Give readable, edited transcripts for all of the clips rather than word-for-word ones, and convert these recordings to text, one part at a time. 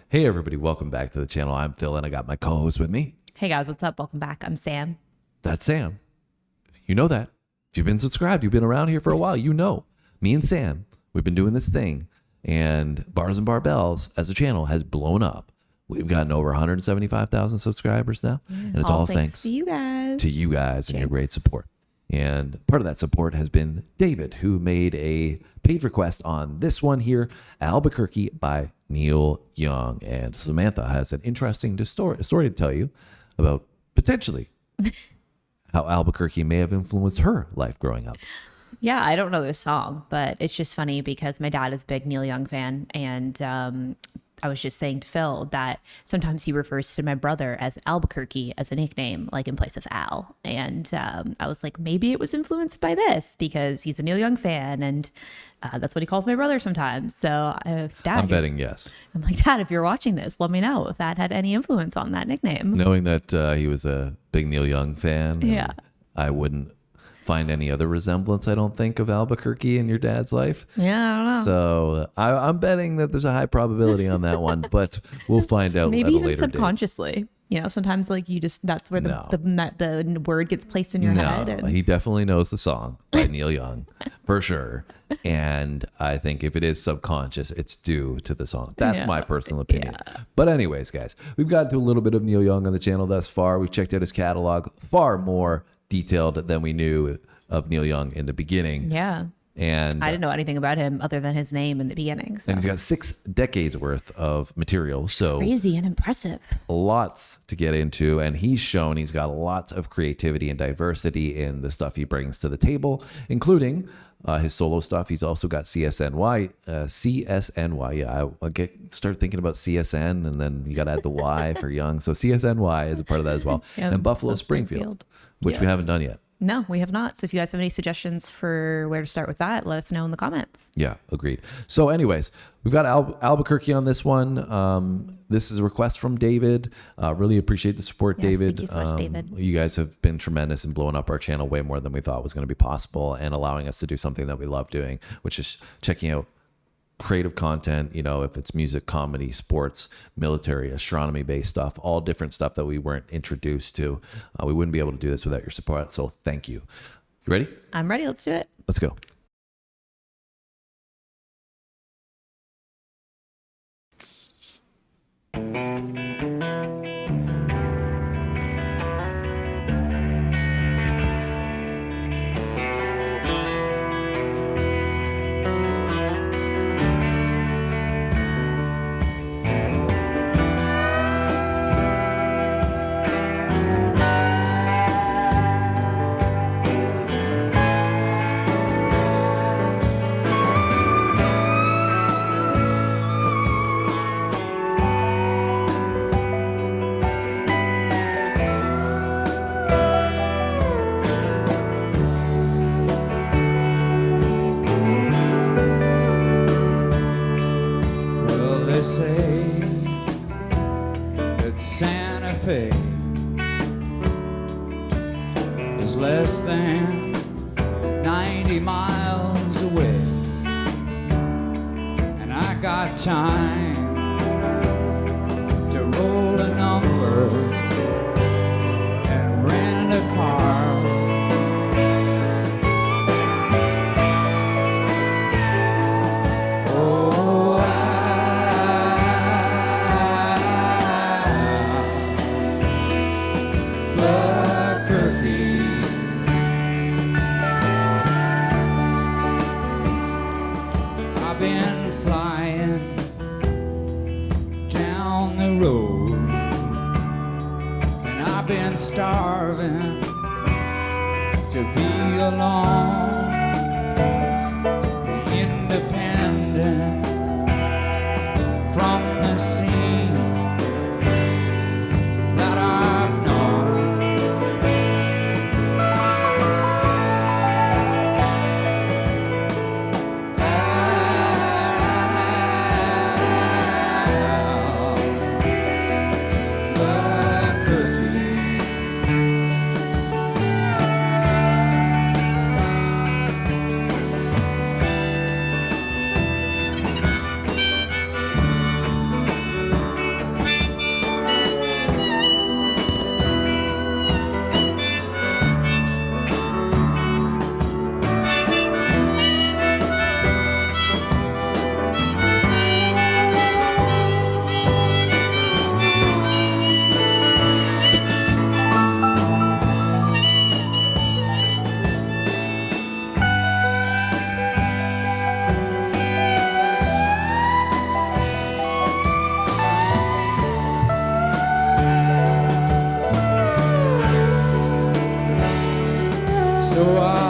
Hey everybody, welcome back to the channel. I'm Phil and I got my co-host with me. Hey guys, what's up? Welcome back. I'm Sam. That's Sam. You know that. If you've been subscribed, you've been around here for a while, you know. Me and Sam, we've been doing this thing, and Bars and Barbells as a channel has blown up. We've gotten over 175,000 subscribers now, and it's all thanks to you guys. And your great support. And part of that support has been David, who made a page request on this one here, Albuquerque by Neil Young. And Samantha has an interesting story to tell you about potentially how Albuquerque may have influenced her life growing up. Yeah, I don't know this song, but it's just funny because my dad is a big Neil Young fan, and I was just saying to Phil that sometimes he refers to my brother as Albuquerque as a nickname, like in place of Al. And I was like, maybe it was influenced by this because he's a Neil Young fan, and that's what he calls my brother sometimes. So if Dad, I'm betting yes. I'm like, Dad, if you're watching this, let me know if that had any influence on that nickname. Knowing that he was a big Neil Young fan, Yeah. I wouldn't find any other resemblance, I don't think, of Albuquerque in your dad's life. Yeah, I don't know. So I'm betting that there's a high probability on that one, but we'll find out Maybe at a even later subconsciously. You know, sometimes like you just, that's where the word gets placed in your head. No, And he definitely knows the song by Neil Young for sure. And I think if it is subconscious, it's due to the song. That's my personal opinion. Yeah. But anyways, guys, we've gotten to a little bit of Neil Young on the channel thus far. We've checked out his catalog, far more detailed than we knew of Neil Young in the beginning. Yeah. And I didn't know anything about him other than his name in the beginning. So. and he's got 6 decades worth of material. So Crazy and impressive. lots to get into, and he's shown he's got lots of creativity and diversity in the stuff he brings to the table, including his solo stuff. He's also got CSNY. Yeah, I start thinking about CSN, and then you got to add the Y for Young. So CSNY is a part of that as well, Yeah, and Buffalo Springfield, which we haven't done yet. No, we have not. So if you guys have any suggestions for where to start with that, let us know in the comments. Yeah, agreed. So anyways, we've got Albuquerque on this one. This is a request from David. Really appreciate the support, Yes, David. thank you so much, David. You guys have been tremendous in blowing up our channel way more than we thought was going to be possible, and allowing us to do something that we love doing, which is checking out creative content, you know, if it's music, comedy, sports, military, astronomy based stuff, all different stuff that we weren't introduced to. We wouldn't be able to do this without your support. So thank you. You ready? I'm ready. Let's do it. Let's go. They say that Santa Fe is less than 90 miles away, and I got time to roll a number and rent a car. I've been flying down the road, and I've been starving to be alone and independent from the scene that I've known. Albuquerque.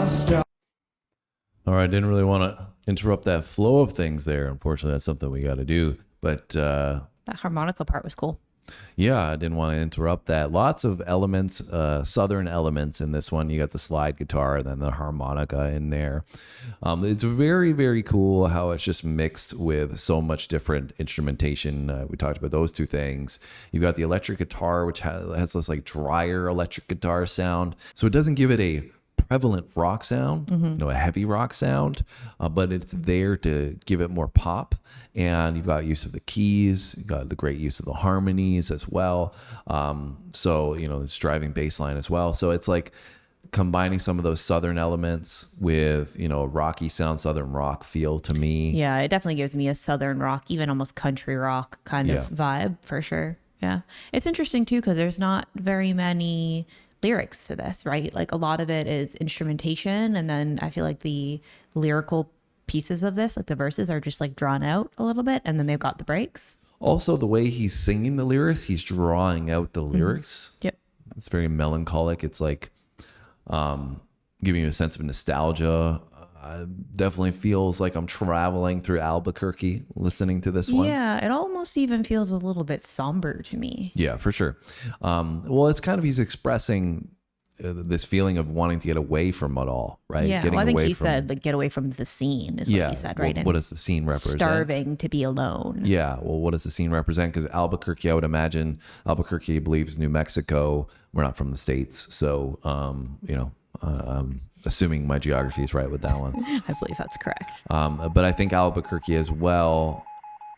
I'll stop. All right, didn't really want to interrupt that flow of things there. Unfortunately, that's something we got to do. But That harmonica part was cool. yeah, I didn't want to interrupt that. Lots of elements, southern elements in this one. You got the slide guitar and then the harmonica in there. It's very, very cool how it's just mixed with so much different instrumentation. We talked about those two things. You've got the electric guitar, which has this like drier electric guitar sound. So it doesn't give it a prevalent rock sound, a heavy rock sound, but it's there to give it more pop. And you've got use of the keys, you've got the great use of the harmonies as well. So, it's driving bass line as well. So it's like combining some of those southern elements with, a rocky sound, southern rock feel to me. Yeah, it definitely gives me a southern rock, even almost country rock kind of vibe for sure. Yeah. It's interesting too, because there's not very many lyrics to this, right? Like a lot of it is instrumentation, and then I feel like the lyrical pieces of this, like the verses, are just like drawn out a little bit, and then they've got the breaks. Also, the way he's singing the lyrics, he's drawing out the lyrics. Yep. It's very melancholic. It's like giving you a sense of nostalgia. Definitely feels like I'm traveling through Albuquerque listening to this one. Yeah, it almost even feels a little bit somber to me. Yeah, for sure. Well, it's kind of, he's expressing this feeling of wanting to get away from it all, right? Yeah, Getting well, I think away he from, said like get away from the scene is what he said, right? Well, what does the scene represent? Starving to be alone. Yeah, well, what does the scene represent? Because Albuquerque, I would imagine, Albuquerque believes New Mexico. We're not from the States, so, assuming my geography is right with that one. I believe that's correct. But I think Albuquerque as well,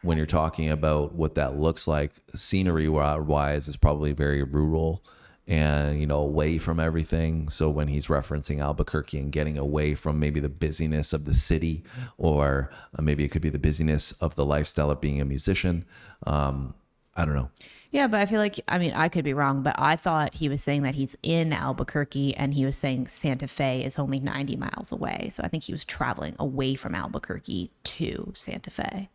when you're talking about what that looks like, scenery wise, is probably very rural and, away from everything. So when he's referencing Albuquerque and getting away from maybe the busyness of the city, or maybe it could be the busyness of the lifestyle of being a musician. I don't know. Yeah, but I feel like, I could be wrong, but I thought he was saying that he's in Albuquerque, and he was saying Santa Fe is only 90 miles away. So I think he was traveling away from Albuquerque to Santa Fe.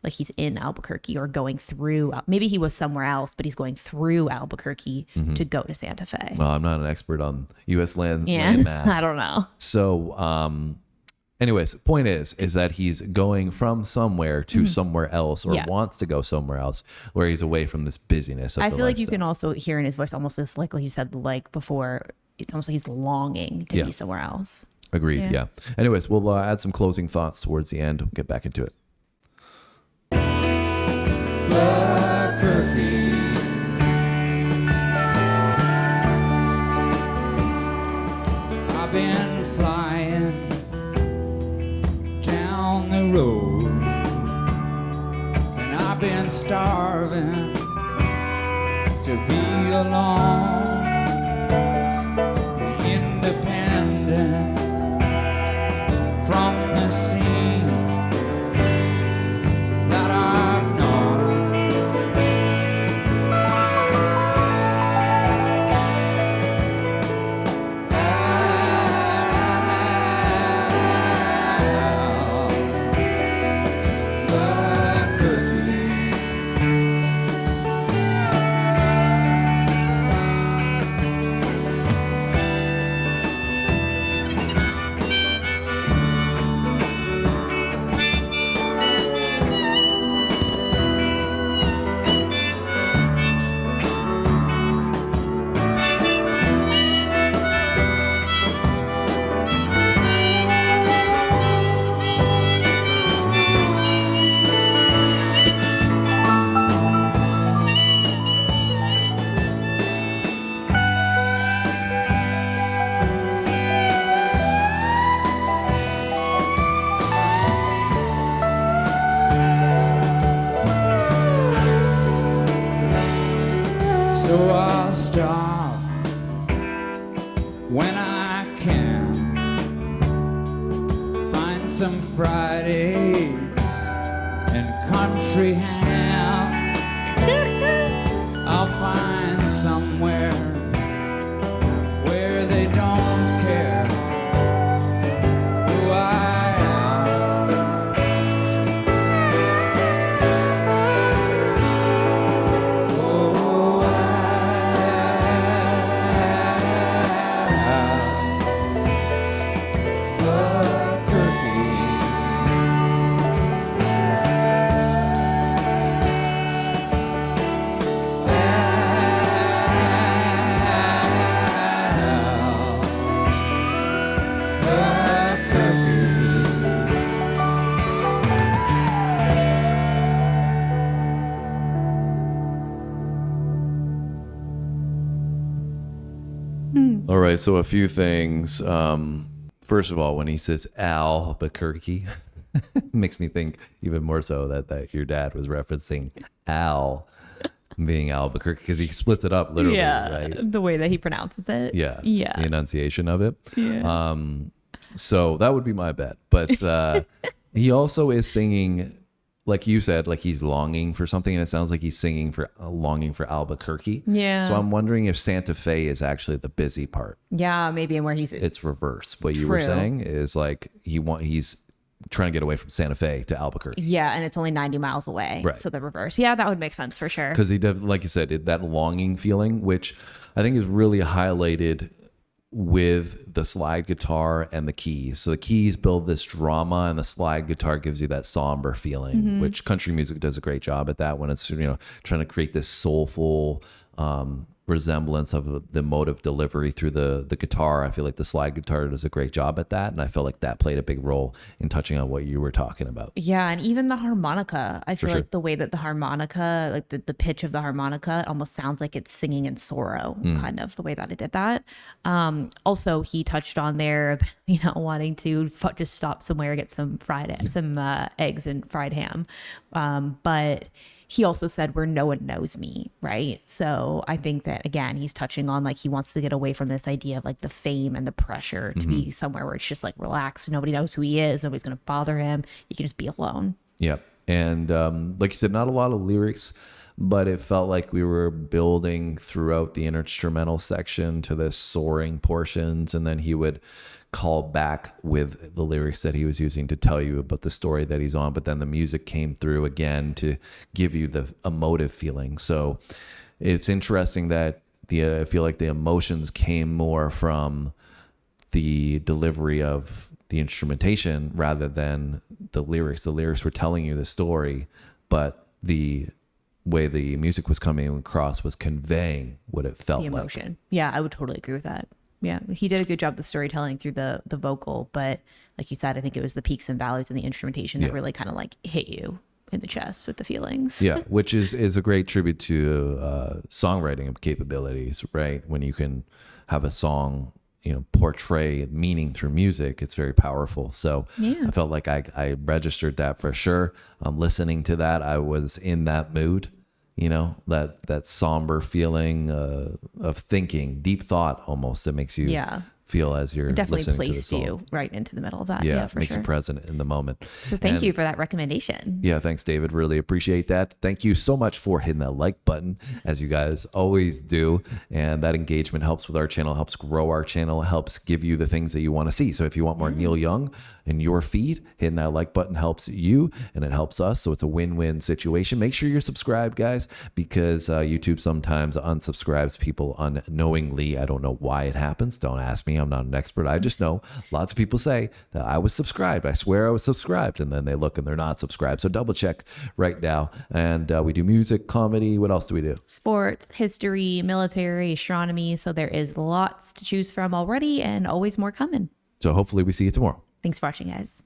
Like he's in Albuquerque or going through, maybe he was somewhere else, but he's going through Albuquerque to go to Santa Fe. Well, I'm not an expert on U.S. land Yeah, mass. I don't know. So, anyways, point is that he's going from somewhere to somewhere else, or wants to go somewhere else, where he's away from this busyness of I the feel like you lifestyle. can also hear in his voice almost this, like you said, like before, it's almost like he's longing to be somewhere else. Agreed, yeah. Anyways, we'll add some closing thoughts towards the end. We'll get back into it. Albuquerque. I've been flying down the road, and I've been starving to be alone and independent from the scene that I've known. So I'll stop when I can, find some fried eggs and country ham. I'll find somewhere where they don't care who I am. Oh, All right, so a few things. First of all, when he says Albuquerque, makes me think even more so that your dad was referencing Al being Albuquerque, because he splits it up literally, right? The way that he pronounces it. Yeah. Yeah. The enunciation of it. Yeah. So that would be my bet. But he also is singing, like you said, like he's longing for something, and it sounds like he's singing for longing for Albuquerque. Yeah. So I'm wondering if Santa Fe is actually the busy part. Yeah, maybe in where he's It's reverse. What you were True. saying is like he's trying to get away from Santa Fe to Albuquerque. Yeah, and it's only 90 miles away. Right. So the reverse. Yeah, that would make sense for sure. Because like you said, that longing feeling, which I think is really highlighted with the slide guitar and the keys. So the keys build this drama, and the slide guitar gives you that somber feeling, which country music does a great job at that, when it's, trying to create this soulful resemblance of the emotive delivery through the guitar. I feel like the slide guitar does a great job at that, and I feel like that played a big role in touching on what you were talking about. Yeah, and even the harmonica. I feel sure. like the way that the harmonica, like the pitch of the harmonica, it almost sounds like it's singing in sorrow, kind of the way that it did that. Also, he touched on there, wanting to just stop somewhere, get some eggs and fried ham. But he also said where no one knows me, right? So I think that, again, he's touching on like he wants to get away from this idea of like the fame and the pressure to be somewhere where it's just like relaxed. Nobody knows who he is. Nobody's going to bother him. You can just be alone. Yeah. And like you said, not a lot of lyrics, but it felt like we were building throughout the instrumental section to the soaring portions. And then he would call back with the lyrics that he was using to tell you about the story that he's on. But then the music came through again to give you the emotive feeling. So it's interesting that I feel like the emotions came more from the delivery of the instrumentation rather than the lyrics. The lyrics were telling you the story, but the way the music was coming across was conveying what it felt The like. emotion. Yeah, I would totally agree with that. Yeah, he did a good job of the storytelling through the vocal, but like you said, I think it was the peaks and valleys and the instrumentation that really kind of like hit you in the chest with the feelings. Yeah, which is a great tribute to songwriting capabilities, right? When you can have a song, portray meaning through music, it's very powerful. So Yeah. I felt like I registered that for sure. Listening to that, I was in that mood. That somber feeling of thinking, deep thought almost, that makes you feel as you're Definitely listening to the placed song. you right into the middle of that. Yeah, Yeah, it for makes sure. you present in the moment. So thank And- you for that recommendation. Yeah, thanks, David. Really appreciate that. Thank you so much for hitting that like button, as you guys always do. And that engagement helps with our channel, helps grow our channel, helps give you the things that you want to see. So if you want more Neil Young in your feed, hitting that like button helps you and it helps us. So it's a win-win situation. Make sure you're subscribed, guys, because YouTube sometimes unsubscribes people unknowingly. I don't know why it happens. Don't ask me. I'm not an expert. I just know lots of people say that I was subscribed. I swear I was subscribed. And then they look and they're not subscribed. So double check right now. And we do music, comedy. What else do we do? Sports, history, military, astronomy. So there is lots to choose from already and always more coming. So hopefully we see you tomorrow. Thanks for watching, guys.